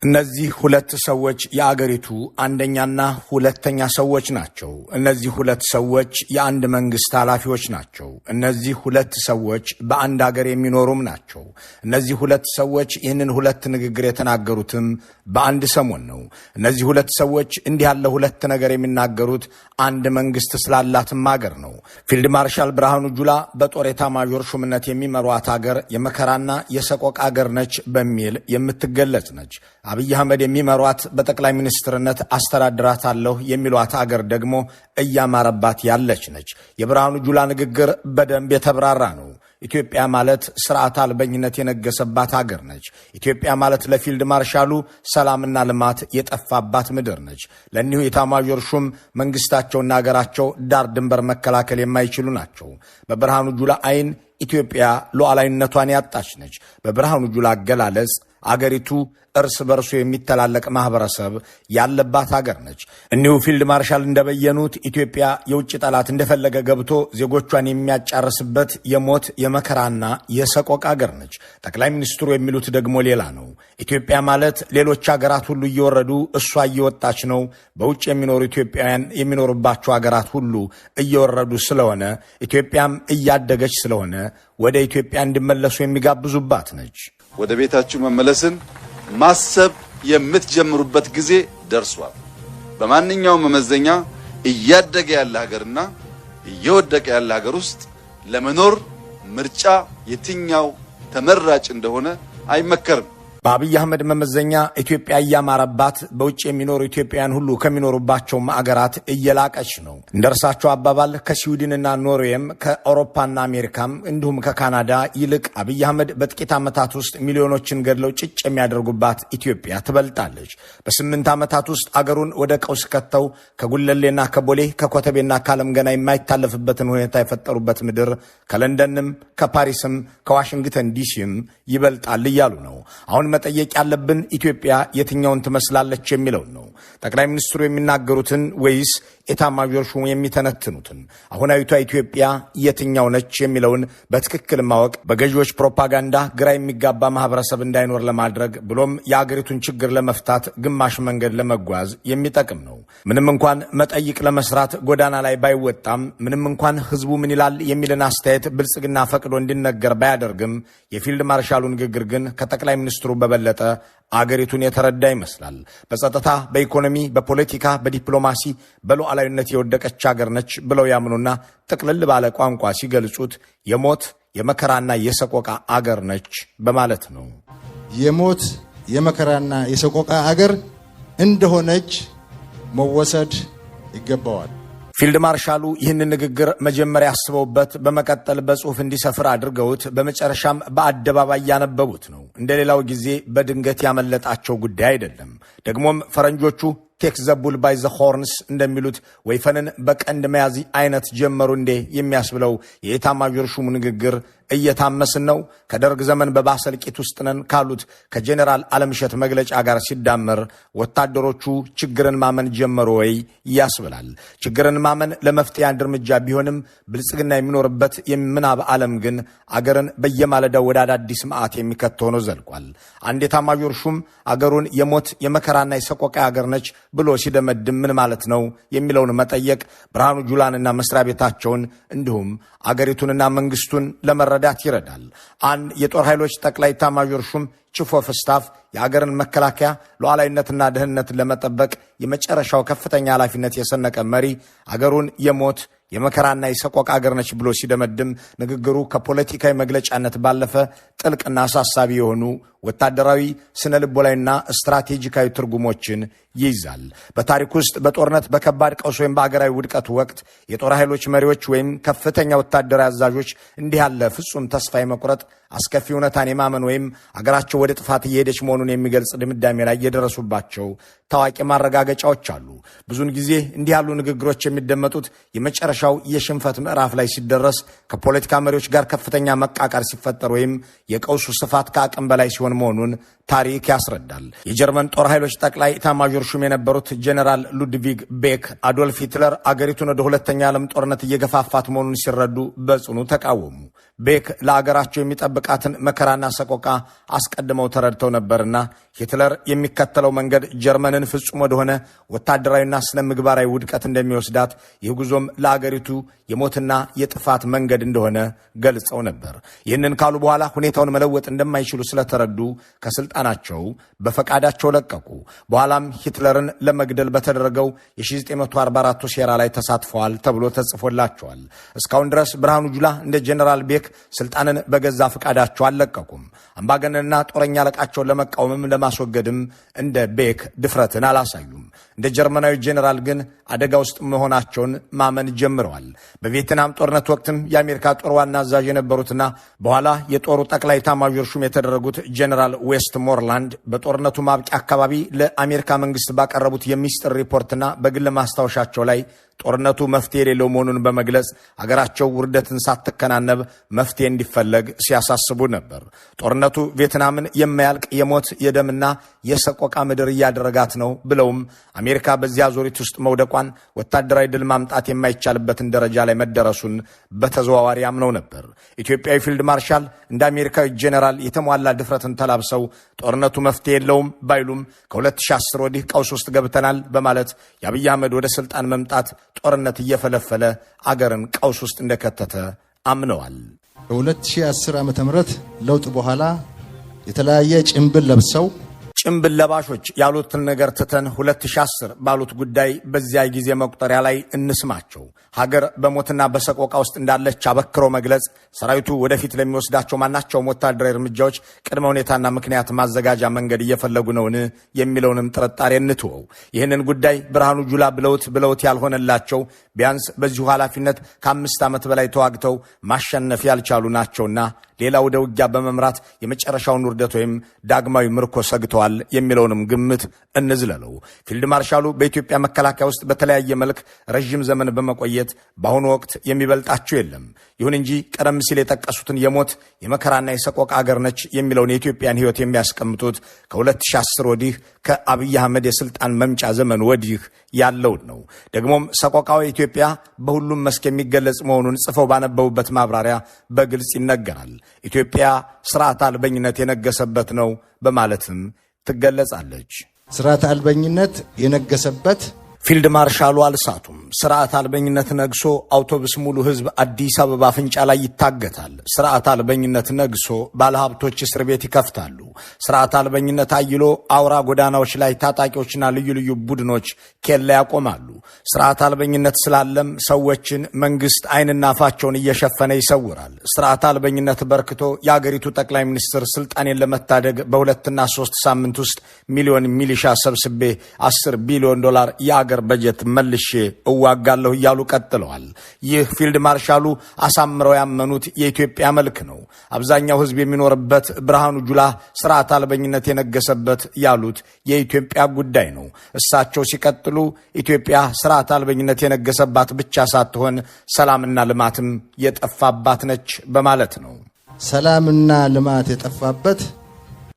እነዚህ ሁለት ሰዎች የአገሪቱ አንደኛና ሁለተኛ ሰዎች ናቸው። እነዚህ ሁለት ሰዎች የአንድ መንግስት ኃላፊዎች ናቸው። እነዚህ ሁለት ሰዎች በአንድ ሀገር የሚኖሩም ናቸው። እነዚህ ሁለት ሰዎች ይህንን ሁለት ንግግር የተናገሩትም በአንድ ሰሞን ነው። እነዚህ ሁለት ሰዎች እንዲህ ያለ ሁለት ነገር የሚናገሩት አንድ መንግስት ስላላትም ሀገር ነው። ፊልድ ማርሻል ብርሃኑ ጁላ በጦር ኤታማዦር ሹምነት የሚመሯት ሀገር የመከራና የሰቆቃ ሀገር ነች በሚል የምትገለጽ ነች። አብይ አህመድ የሚመሯት በጠቅላይ ሚኒስትርነት አስተዳድራታለሁ የሚሏት ሀገር ደግሞ እያማረባት ያለች ነች። የብርሃኑ ጁላ ንግግር በደንብ የተብራራ ነው። ኢትዮጵያ ማለት ስርዓት አልበኝነት የነገሰባት ሀገር ነች። ኢትዮጵያ ማለት ለፊልድ ማርሻሉ ሰላምና ልማት የጠፋባት ምድር ነች። ለእኒሁ ኤታማዦር ሹም መንግስታቸውና ሀገራቸው ዳር ድንበር መከላከል የማይችሉ ናቸው። በብርሃኑ ጁላ አይን ኢትዮጵያ ሉዓላዊነቷን ያጣች ነች። በብርሃኑ ጁላ አገላለጽ አገሪቱ እርስ በርሱ የሚተላለቅ ማህበረሰብ ያለባት ሀገር ነች። እኒሁ ፊልድ ማርሻል እንደበየኑት ኢትዮጵያ የውጭ ጠላት እንደፈለገ ገብቶ ዜጎቿን የሚያጫርስበት የሞት የመከራና የሰቆቃ ሀገር ነች። ጠቅላይ ሚኒስትሩ የሚሉት ደግሞ ሌላ ነው። ኢትዮጵያ ማለት ሌሎች ሀገራት ሁሉ እየወረዱ እሷ እየወጣች ነው። በውጭ የሚኖሩ ኢትዮጵያውያን የሚኖሩባቸው ሀገራት ሁሉ እየወረዱ ስለሆነ ኢትዮጵያም እያደገች ስለሆነ ወደ ኢትዮጵያ እንዲመለሱ የሚጋብዙባት ነች። ወደ ቤታችሁ መመለስን ማሰብ የምትጀምሩበት ጊዜ ደርሷል። በማንኛውም መመዘኛ እያደገ ያለ ሀገርና እየወደቀ ያለ ሀገር ውስጥ ለመኖር ምርጫ የትኛው ተመራጭ እንደሆነ አይመከርም። በአብይ አህመድ መመዘኛ ኢትዮጵያ እያማረባት በውጭ የሚኖሩ ኢትዮጵያውያን ሁሉ ከሚኖሩባቸው አገራት እየላቀች ነው። እንደ እርሳቸው አባባል ከስዊድንና ኖርዌይም ከአውሮፓና አሜሪካም እንዲሁም ከካናዳ ይልቅ አብይ አህመድ በጥቂት ዓመታት ውስጥ ሚሊዮኖችን ገድለው ጭጭ የሚያደርጉባት ኢትዮጵያ ትበልጣለች። በ8 ዓመታት ውስጥ አገሩን ወደ ቀውስ ከተው ከጉለሌና ከቦሌ ከኮተቤና ከዓለም ገና የማይታለፍበትን ሁኔታ የፈጠሩበት ምድር ከለንደንም ከፓሪስም ከዋሽንግተን ዲሲም ይበልጣል እያሉ ነው። አሁን መጠየቅ ያለብን ኢትዮጵያ የትኛውን ትመስላለች የሚለውን ነው። ጠቅላይ ሚኒስትሩ የሚናገሩትን ወይስ ኤታማዦር ሹሙ የሚተነትኑትን? አሁናዊቷ ኢትዮጵያ የትኛው ነች የሚለውን በትክክል ማወቅ በገዢዎች ፕሮፓጋንዳ ግራ የሚጋባ ማህበረሰብ እንዳይኖር ለማድረግ ብሎም የአገሪቱን ችግር ለመፍታት ግማሽ መንገድ ለመጓዝ የሚጠቅም ነው። ምንም እንኳን መጠይቅ ለመስራት ጎዳና ላይ ባይወጣም፣ ምንም እንኳን ህዝቡ ምን ይላል የሚልን አስተያየት ብልጽግና ፈቅዶ እንዲነገር ባያደርግም፣ የፊልድ ማርሻሉ ንግግር ግን ከጠቅላይ ሚኒስትሩ በበለጠ አገሪቱን የተረዳ ይመስላል። በጸጥታ፣ በኢኮኖሚ፣ በፖለቲካ፣ በዲፕሎማሲ በሉዓላዊነት የወደቀች ሀገር ነች ብለው ያምኑና ጥቅልል ባለ ቋንቋ ሲገልጹት የሞት የመከራና የሰቆቃ አገር ነች በማለት ነው። የሞት የመከራና የሰቆቃ አገር እንደሆነች መወሰድ ይገባዋል። ፊልድ ማርሻሉ ይህንን ንግግር መጀመሪያ ያስበውበት በመቀጠል በጽሑፍ እንዲሰፍር አድርገውት በመጨረሻም በአደባባይ ያነበቡት ነው። እንደሌላው ጊዜ በድንገት ያመለጣቸው ጉዳይ አይደለም። ደግሞም ፈረንጆቹ ቴክ ዘ ቡል ባይ ዘ ሆርንስ እንደሚሉት ወይፈንን በቀንድ መያዝ አይነት ጀመሩ እንዴ የሚያስብለው የኤታማዦር ሹሙ ንግግር እየታመስን ነው፣ ከደርግ ዘመን በባሰ እልቂት ውስጥ ነን ካሉት ከጄኔራል አለምሸት መግለጫ ጋር ሲዳመር ወታደሮቹ ችግርን ማመን ጀመሩ ወይ ያስብላል። ችግርን ማመን ለመፍትሄ አንድ እርምጃ ቢሆንም ብልጽግና የሚኖርበት የምናብ ዓለም ግን አገርን በየማለዳው ወደ አዳዲስ መዓት የሚከት ሆኖ ዘልቋል። አንድ ኤታማዦር ሹም አገሩን የሞት የመከራና የሰቆቃ አገር ነች ብሎ ሲደመድም ምን ማለት ነው የሚለውን መጠየቅ ብርሃኑ ጁላንና መስሪያ ቤታቸውን እንዲሁም አገሪቱንና መንግስቱን ለመረዳት ይረዳል። አንድ የጦር ኃይሎች ጠቅላይ ኤታማዦር ሹም ቺፍ ኦፍ ስታፍ የአገርን መከላከያ ሉዓላዊነትና ደህንነትን ለመጠበቅ የመጨረሻው ከፍተኛ ኃላፊነት የሰነቀ መሪ አገሩን የሞት የመከራና የሰቆቃ አገር ነች ብሎ ሲደመድም ንግግሩ ከፖለቲካዊ መግለጫነት ባለፈ ጥልቅና አሳሳቢ የሆኑ ወታደራዊ ስነ ልቦናዊና ስትራቴጂካዊ ትርጉሞችን ይይዛል። በታሪክ ውስጥ በጦርነት በከባድ ቀውስ ወይም በአገራዊ ውድቀት ወቅት የጦር ኃይሎች መሪዎች ወይም ከፍተኛ ወታደራዊ አዛዦች እንዲህ ያለ ፍጹም ተስፋ የመቁረጥ አስከፊ እውነታን የማመን ወይም አገራቸው ወደ ጥፋት እየሄደች መሆኑን የሚገልጽ ድምዳሜ ላይ የደረሱባቸው ታዋቂ ማረጋገጫዎች አሉ። ብዙውን ጊዜ እንዲህ ያሉ ንግግሮች የሚደመጡት የመጨረሻው የሽንፈት ምዕራፍ ላይ ሲደረስ፣ ከፖለቲካ መሪዎች ጋር ከፍተኛ መቃቃር ሲፈጠር ወይም የቀውሱ ስፋት ከአቅም በላይ ሲሆን መሆኑን ታሪክ ያስረዳል። የጀርመን ጦር ኃይሎች ጠቅላይ ኤታማዦር ሹም የነበሩት ጀነራል ሉድቪግ ቤክ አዶልፍ ሂትለር አገሪቱን ወደ ሁለተኛ ዓለም ጦርነት እየገፋፋት መሆኑን ሲረዱ በጽኑ ተቃወሙ። ቤክ ለአገራቸው የሚጠብቃትን መከራና ሰቆቃ አስቀድመው ተረድተው ነበርና ሂትለር የሚከተለው መንገድ ጀርመንን ፍጹም ወደሆነ ወታደራዊና ስነ ምግባራዊ ውድቀት እንደሚወስዳት፣ ይህ ጉዞም ለአገሪቱ የሞትና የጥፋት መንገድ እንደሆነ ገልጸው ነበር። ይህንን ካሉ በኋላ ሁኔታውን መለወጥ እንደማይችሉ ስለተረዱ ከስልጣናቸው በፈቃዳቸው ለቀቁ። በኋላም ሂትለርን ለመግደል በተደረገው የ1944 ሴራ ላይ ተሳትፈዋል ተብሎ ተጽፎላቸዋል። እስካሁን ድረስ ብርሃኑ ጁላ እንደ ጀነራል ቤክ ስልጣንን በገዛ ፈቃዳቸው አልለቀቁም። አምባገነንና ጦረኛ አለቃቸውን ለመቃወምም ለማስወገድም እንደ ቤክ ድፍረትን አላሳዩም። እንደ ጀርመናዊ ጄኔራል ግን አደጋ ውስጥ መሆናቸውን ማመን ጀምረዋል። በቪየትናም ጦርነት ወቅትም የአሜሪካ ጦር ዋና አዛዥ የነበሩትና በኋላ የጦሩ ጠቅላይ ኤታማዦር ሹም የተደረጉት ጄኔራል ዌስት ሞርላንድ በጦርነቱ ማብቂያ አካባቢ ለአሜሪካ መንግስት ባቀረቡት የሚስጥር ሪፖርትና በግል ማስታወሻቸው ላይ ጦርነቱ መፍትሄ የሌለው መሆኑን በመግለጽ አገራቸው ውርደትን ሳትከናነብ መፍትሄ እንዲፈለግ ሲያሳስቡ ነበር። ጦርነቱ ቪየትናምን የማያልቅ የሞት የደምና የሰቆቃ ምድር እያደረጋት ነው ብለውም አሜሪካ በዚያ ዙሪት ውስጥ መውደቋን፣ ወታደራዊ ድል ማምጣት የማይቻልበትን ደረጃ ላይ መደረሱን በተዘዋዋሪ አምነው ነበር። ኢትዮጵያዊ ፊልድ ማርሻል እንደ አሜሪካዊ ጄኔራል የተሟላ ድፍረትን ተላብሰው ጦርነቱ መፍትሄ የለውም ባይሉም ከ2010 ወዲህ ቀውስ ውስጥ ገብተናል በማለት የአብይ አህመድ ወደ ስልጣን መምጣት ጦርነት እየፈለፈለ አገርን ቀውስ ውስጥ እንደከተተ አምነዋል። በ2010 ዓ.ም ለውጥ በኋላ የተለያየ ጭንብል ለብሰው ጭንብል ለባሾች ያሉትን ነገር ትተን 2010 ባሉት ጉዳይ በዚያ ጊዜ መቁጠሪያ ላይ እንስማቸው። ሀገር በሞትና በሰቆቃ ውስጥ እንዳለች አበክሮ መግለጽ፣ ሰራዊቱ ወደፊት ለሚወስዳቸው ማናቸውም ወታደራዊ እርምጃዎች ቅድመ ሁኔታና ምክንያት ማዘጋጃ መንገድ እየፈለጉ ነውን የሚለውንም ጥርጣሬ እንትወው። ይህንን ጉዳይ ብርሃኑ ጁላ ብለውት ያልሆነላቸው ቢያንስ በዚሁ ኃላፊነት ከ5 ዓመት በላይ ተዋግተው ማሸነፍ ያልቻሉ ናቸውና ሌላ ወደ ውጊያ በመምራት የመጨረሻውን ውርደት ወይም ዳግማዊ ምርኮ ሰግተዋል የሚለውንም ግምት እንዝለለው። ፊልድ ማርሻሉ በኢትዮጵያ መከላከያ ውስጥ በተለያየ መልክ ረዥም ዘመን በመቆየት በአሁኑ ወቅት የሚበልጣቸው የለም። ይሁን እንጂ ቀደም ሲል የጠቀሱትን የሞት የመከራና የሰቆቃ አገር ነች የሚለውን የኢትዮጵያን ሕይወት የሚያስቀምጡት ከ2010 ወዲህ ከአብይ አህመድ የስልጣን መምጫ ዘመን ወዲህ ያለውን ነው። ደግሞም ሰቆቃዊ ኢትዮጵያ በሁሉም መስክ የሚገለጽ መሆኑን ጽፈው ባነበቡበት ማብራሪያ በግልጽ ይነገራል። ኢትዮጵያ ስርዓት አልበኝነት የነገሰበት ነው በማለትም ትገለጻለች። ስርዓት አልበኝነት የነገሰበት ፊልድ ማርሻሉ አልሳቱም። ስርዓት አልበኝነት ነግሶ አውቶቡስ ሙሉ ህዝብ አዲስ አበባ አፍንጫ ላይ ይታገታል። ስርዓት አልበኝነት ነግሶ ባለሀብቶች እስር ቤት ይከፍታሉ። ስርዓት አልበኝነት አይሎ አውራ ጎዳናዎች ላይ ታጣቂዎችና ልዩ ልዩ ቡድኖች ኬላ ያቆማሉ። ስርዓት አልበኝነት ስላለም ሰዎችን መንግስት ዓይንና አፋቸውን እየሸፈነ ይሰውራል። ስርዓት አልበኝነት በርክቶ የአገሪቱ ጠቅላይ ሚኒስትር ስልጣኔን ለመታደግ በ2 እና 3 ሳምንት ውስጥ ሚሊዮን ሚሊሻ ሰብስቤ $10 ቢሊዮን የአገር በጀት መልሼ እዋጋለሁ እያሉ ቀጥለዋል። ይህ ፊልድ ማርሻሉ አሳምረው ያመኑት የኢትዮጵያ መልክ ነው። አብዛኛው ህዝብ የሚኖርበት ብርሃኑ ጁላ ስርዓት አልበኝነት የነገሰበት ያሉት የኢትዮጵያ ጉዳይ ነው። እሳቸው ሲቀጥሉ ኢትዮጵያ ስርዓት አልበኝነት የነገሰባት ብቻ ሳትሆን ሰላምና ልማትም የጠፋባት ነች በማለት ነው። ሰላምና ልማት የጠፋበት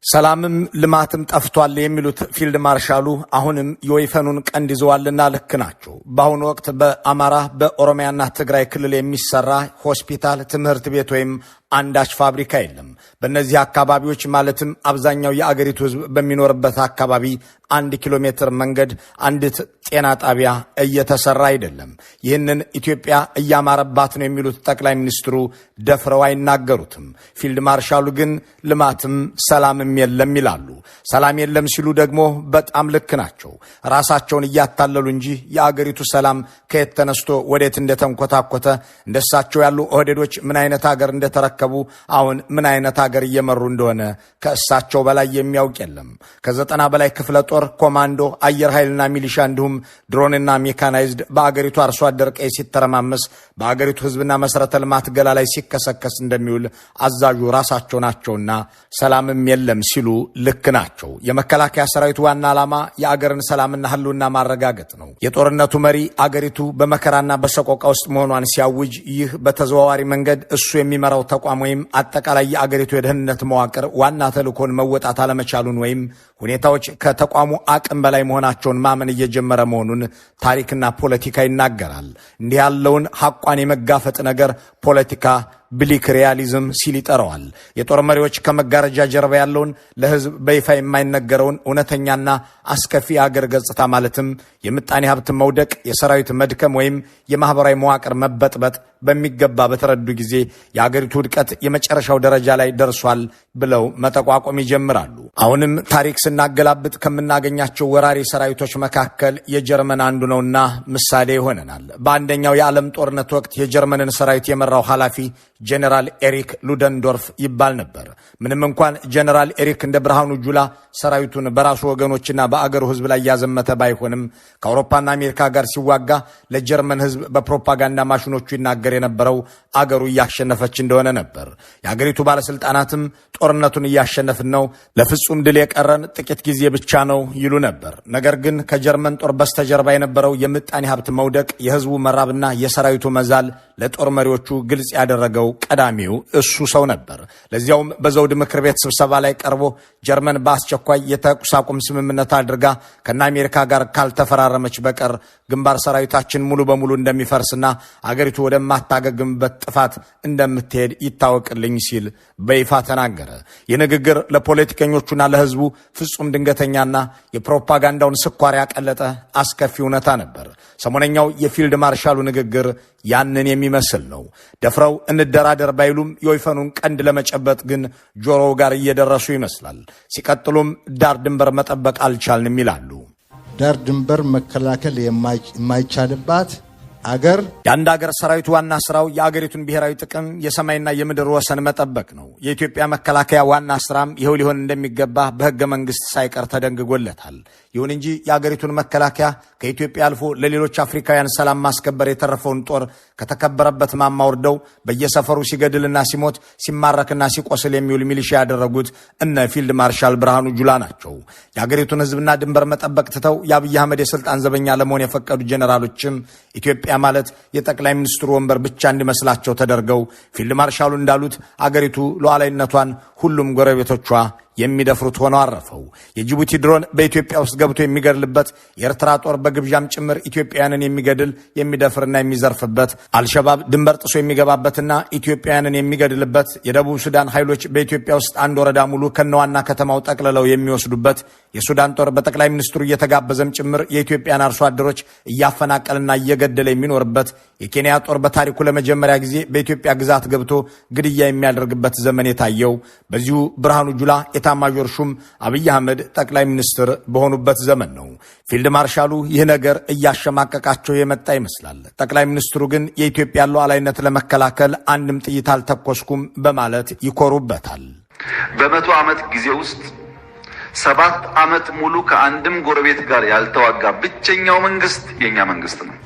ሰላምም ልማትም ጠፍቷል የሚሉት ፊልድ ማርሻሉ አሁንም የወይፈኑን ቀንድ ይዘዋልና ልክ ናቸው። በአሁኑ ወቅት በአማራ በኦሮሚያና ትግራይ ክልል የሚሰራ ሆስፒታል፣ ትምህርት ቤት ወይም አንዳች ፋብሪካ የለም። በእነዚህ አካባቢዎች ማለትም አብዛኛው የአገሪቱ ህዝብ በሚኖርበት አካባቢ 1 ኪሎ ሜትር መንገድ፣ አንዲት ጤና ጣቢያ እየተሰራ አይደለም። ይህንን ኢትዮጵያ እያማረባት ነው የሚሉት ጠቅላይ ሚኒስትሩ ደፍረው አይናገሩትም። ፊልድ ማርሻሉ ግን ልማትም ሰላምም የለም ይላሉ። ሰላም የለም ሲሉ ደግሞ በጣም ልክ ናቸው። ራሳቸውን እያታለሉ እንጂ የአገሪቱ ሰላም ከየት ተነስቶ ወዴት እንደተንኮታኮተ፣ እንደሳቸው ያሉ ኦህዴዶች ምን አይነት ሀገር እንደተረከቡ፣ አሁን ምን አይነት ሀገር እየመሩ እንደሆነ ከእሳቸው በላይ የሚያውቅ የለም። ከ90 በላይ ክፍለ ጦር፣ ኮማንዶ፣ አየር ኃይልና ሚሊሻ እንዲሁም ድሮንና ሜካናይዝድ በአገሪቱ አርሶ አደር ቀይ ሲተረማመስ፣ በአገሪቱ ህዝብና መሰረተ ልማት ገላ ላይ ሲከሰከስ እንደሚውል አዛዡ ራሳቸው ናቸውና ሰላምም የለም ሲሉ ልክ ናቸው። የመከላከያ ሰራዊት ዋና ዓላማ የአገርን ሰላምና ህልውና ማረጋገጥ ነው። የጦርነቱ መሪ አገሪቱ በመከራና በሰቆቃ ውስጥ መሆኗን ሲያውጅ፣ ይህ በተዘዋዋሪ መንገድ እሱ የሚመራው ተቋም ተቋም ወይም አጠቃላይ የአገሪቱ የደህንነት መዋቅር ዋና ተልእኮን መወጣት አለመቻሉን ወይም ሁኔታዎች ከተቋሙ አቅም በላይ መሆናቸውን ማመን እየጀመረ መሆኑን ታሪክና ፖለቲካ ይናገራል። እንዲህ ያለውን ሐቋን የመጋፈጥ ነገር ፖለቲካ ብሊክ ሪያሊዝም ሲል ይጠራዋል። የጦር መሪዎች ከመጋረጃ ጀርባ ያለውን ለህዝብ በይፋ የማይነገረውን እውነተኛና አስከፊ የአገር ገጽታ ማለትም የምጣኔ ሀብት መውደቅ፣ የሰራዊት መድከም ወይም የማህበራዊ መዋቅር መበጥበጥ በሚገባ በተረዱ ጊዜ የአገሪቱ ውድቀት የመጨረሻው ደረጃ ላይ ደርሷል ብለው መጠቋቆም ይጀምራሉ። አሁንም ታሪክ ስናገላብጥ ከምናገኛቸው ወራሪ ሰራዊቶች መካከል የጀርመን አንዱ ነውና ምሳሌ ይሆነናል። በአንደኛው የዓለም ጦርነት ወቅት የጀርመንን ሰራዊት የመራው ኃላፊ ጄኔራል ኤሪክ ሉደንዶርፍ ይባል ነበር። ምንም እንኳን ጄኔራል ኤሪክ እንደ ብርሃኑ ጁላ ሰራዊቱን በራሱ ወገኖችና በአገሩ ህዝብ ላይ ያዘመተ ባይሆንም ከአውሮፓና አሜሪካ ጋር ሲዋጋ ለጀርመን ህዝብ በፕሮፓጋንዳ ማሽኖቹ ይናገር የነበረው አገሩ እያሸነፈች እንደሆነ ነበር። የአገሪቱ ባለስልጣናትም ጦርነቱን እያሸነፍን ነው፣ ለፍጹም ድል የቀረን ጥቂት ጊዜ ብቻ ነው ይሉ ነበር። ነገር ግን ከጀርመን ጦር በስተጀርባ የነበረው የምጣኔ ሀብት መውደቅ፣ የህዝቡ መራብና የሰራዊቱ መዛል ለጦር መሪዎቹ ግልጽ ያደረገው ቀዳሚው እሱ ሰው ነበር። ለዚያውም በዘውድ ምክር ቤት ስብሰባ ላይ ቀርቦ ጀርመን በአስቸኳይ የተኩስ አቁም ስምምነት አድርጋ ከና አሜሪካ ጋር ካልተፈራረመች በቀር ግንባር ሰራዊታችን ሙሉ በሙሉ እንደሚፈርስና አገሪቱ ወደማታገግምበት ጥፋት እንደምትሄድ ይታወቅልኝ ሲል በይፋ ተናገረ። ይህ ንግግር ለፖለቲከኞቹና ለህዝቡ ፍጹም ድንገተኛና የፕሮፓጋንዳውን ስኳር ያቀለጠ አስከፊ እውነታ ነበር። ሰሞነኛው የፊልድ ማርሻሉ ንግግር ያንን የሚመስል ነው። ደፍረው እንደራደር ባይሉም የወይፈኑን ቀንድ ለመጨበጥ ግን ጆሮው ጋር እየደረሱ ይመስላል። ሲቀጥሉም ዳር ድንበር መጠበቅ አልቻልንም ይላሉ። ዳር ድንበር መከላከል የማይቻልባት አገር የአንድ አገር ሰራዊት ዋና ስራው የአገሪቱን ብሔራዊ ጥቅም የሰማይና የምድር ወሰን መጠበቅ ነው። የኢትዮጵያ መከላከያ ዋና ስራም ይኸው ሊሆን እንደሚገባ በህገ መንግስት ሳይቀር ተደንግጎለታል። ይሁን እንጂ የአገሪቱን መከላከያ ከኢትዮጵያ አልፎ ለሌሎች አፍሪካውያን ሰላም ማስከበር የተረፈውን ጦር ከተከበረበት ማማ ወርደው በየሰፈሩ ሲገድልና ሲሞት ሲማረክና ሲቆስል የሚውል ሚሊሻ ያደረጉት እነ ፊልድ ማርሻል ብርሃኑ ጁላ ናቸው። የአገሪቱን ህዝብና ድንበር መጠበቅ ትተው የአብይ አህመድ የስልጣን ዘበኛ ለመሆን የፈቀዱ ጀነራሎችም ኢትዮጵያ ማለት የጠቅላይ ሚኒስትሩ ወንበር ብቻ እንዲመስላቸው ተደርገው ፊልድ ማርሻሉ እንዳሉት አገሪቱ ሉዓላዊነቷን ሁሉም ጎረቤቶቿ የሚደፍሩት ሆነው አረፈው። የጅቡቲ ድሮን በኢትዮጵያ ውስጥ ገብቶ የሚገድልበት፣ የኤርትራ ጦር በግብዣም ጭምር ኢትዮጵያውያንን የሚገድል የሚደፍርና የሚዘርፍበት፣ አልሸባብ ድንበር ጥሶ የሚገባበትና ኢትዮጵያውያንን የሚገድልበት፣ የደቡብ ሱዳን ኃይሎች በኢትዮጵያ ውስጥ አንድ ወረዳ ሙሉ ከነዋና ከተማው ጠቅልለው የሚወስዱበት፣ የሱዳን ጦር በጠቅላይ ሚኒስትሩ እየተጋበዘም ጭምር የኢትዮጵያን አርሶ አደሮች እያፈናቀልና እየገደለ የሚኖርበት፣ የኬንያ ጦር በታሪኩ ለመጀመሪያ ጊዜ በኢትዮጵያ ግዛት ገብቶ ግድያ የሚያደርግበት ዘመን የታየው በዚሁ ብርሃኑ ጁላ የኤታማዦር ሹም አብይ አህመድ ጠቅላይ ሚኒስትር በሆኑበት ዘመን ነው። ፊልድ ማርሻሉ ይህ ነገር እያሸማቀቃቸው የመጣ ይመስላል። ጠቅላይ ሚኒስትሩ ግን የኢትዮጵያ ሉዓላዊነት ለመከላከል አንድም ጥይት አልተኮስኩም በማለት ይኮሩበታል። በ100 ዓመት ጊዜ ውስጥ 7 ዓመት ሙሉ ከአንድም ጎረቤት ጋር ያልተዋጋ ብቸኛው መንግስት የኛ መንግስት ነው።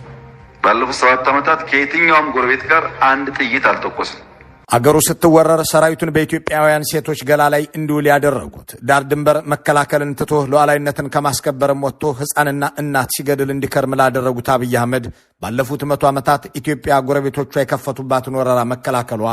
ባለፉት 7 ዓመታት ከየትኛውም ጎረቤት ጋር አንድ ጥይት አልተኮስም። አገሩ ስትወረር ሰራዊቱን በኢትዮጵያውያን ሴቶች ገላ ላይ እንዲውል ያደረጉት፣ ዳር ድንበር መከላከልን ትቶ ሉዓላዊነትን ከማስከበርም ወጥቶ ሕፃንና እናት ሲገድል እንዲከርም ላደረጉት አብይ አህመድ ባለፉት 100 ዓመታት ኢትዮጵያ ጎረቤቶቿ የከፈቱባትን ወረራ መከላከሏ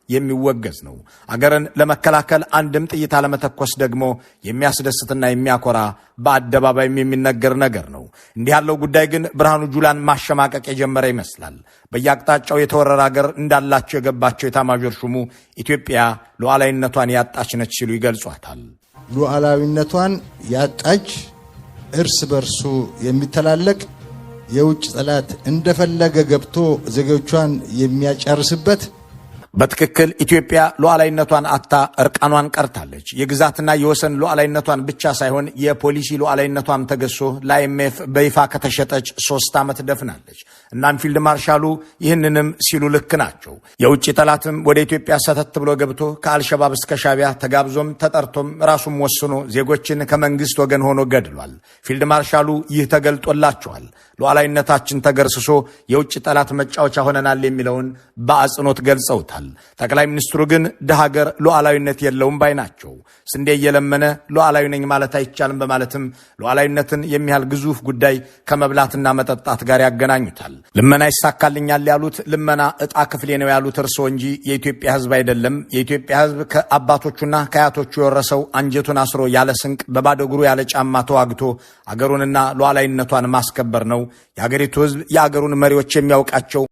የሚወገዝ ነው። አገርን ለመከላከል አንድም ጥይት አለመተኮስ ደግሞ የሚያስደስትና የሚያኮራ በአደባባይም የሚነገር ነገር ነው። እንዲህ ያለው ጉዳይ ግን ብርሃኑ ጁላን ማሸማቀቅ የጀመረ ይመስላል። በየአቅጣጫው የተወረረ አገር እንዳላቸው የገባቸው ኤታማዦር ሹሙ ኢትዮጵያ ሉዓላዊነቷን ያጣች ነች ሲሉ ይገልጿታል። ሉዓላዊነቷን ያጣች፣ እርስ በርሱ የሚተላለቅ የውጭ ጠላት እንደፈለገ ገብቶ ዜጎቿን የሚያጨርስበት፣ በትክክል ኢትዮጵያ ሉዓላዊነቷን አታ እርቃኗን ቀርታለች። የግዛትና የወሰን ሉዓላዊነቷን ብቻ ሳይሆን የፖሊሲ ሉዓላዊነቷም ተገሶ ለአይኤምኤፍ በይፋ ከተሸጠች 3 ዓመት ደፍናለች። እናም ፊልድ ማርሻሉ ይህንንም ሲሉ ልክ ናቸው። የውጭ ጠላትም ወደ ኢትዮጵያ ሰተት ብሎ ገብቶ ከአልሸባብ እስከ ሻቢያ ተጋብዞም ተጠርቶም ራሱም ወስኖ ዜጎችን ከመንግስት ወገን ሆኖ ገድሏል። ፊልድ ማርሻሉ ይህ ተገልጦላቸዋል። ሉዓላዊነታችን ተገርስሶ የውጭ ጠላት መጫወቻ ሆነናል የሚለውን በአጽንኦት ገልጸውታል። ይሉታል። ጠቅላይ ሚኒስትሩ ግን ድሃ ሀገር ሉዓላዊነት የለውም ባይ ናቸው። ስንዴ እየለመነ ሉዓላዊ ነኝ ማለት አይቻልም በማለትም ሉዓላዊነትን የሚያህል ግዙፍ ጉዳይ ከመብላትና መጠጣት ጋር ያገናኙታል። ልመና ይሳካልኛል ያሉት ልመና ዕጣ ክፍሌ ነው ያሉት እርስዎ እንጂ የኢትዮጵያ ሕዝብ አይደለም። የኢትዮጵያ ሕዝብ ከአባቶቹና ከአያቶቹ የወረሰው አንጀቱን አስሮ ያለ ስንቅ በባዶ እግሩ ያለ ጫማ ተዋግቶ አገሩንና ሉዓላዊነቷን ማስከበር ነው። የአገሪቱ ሕዝብ የአገሩን መሪዎች የሚያውቃቸው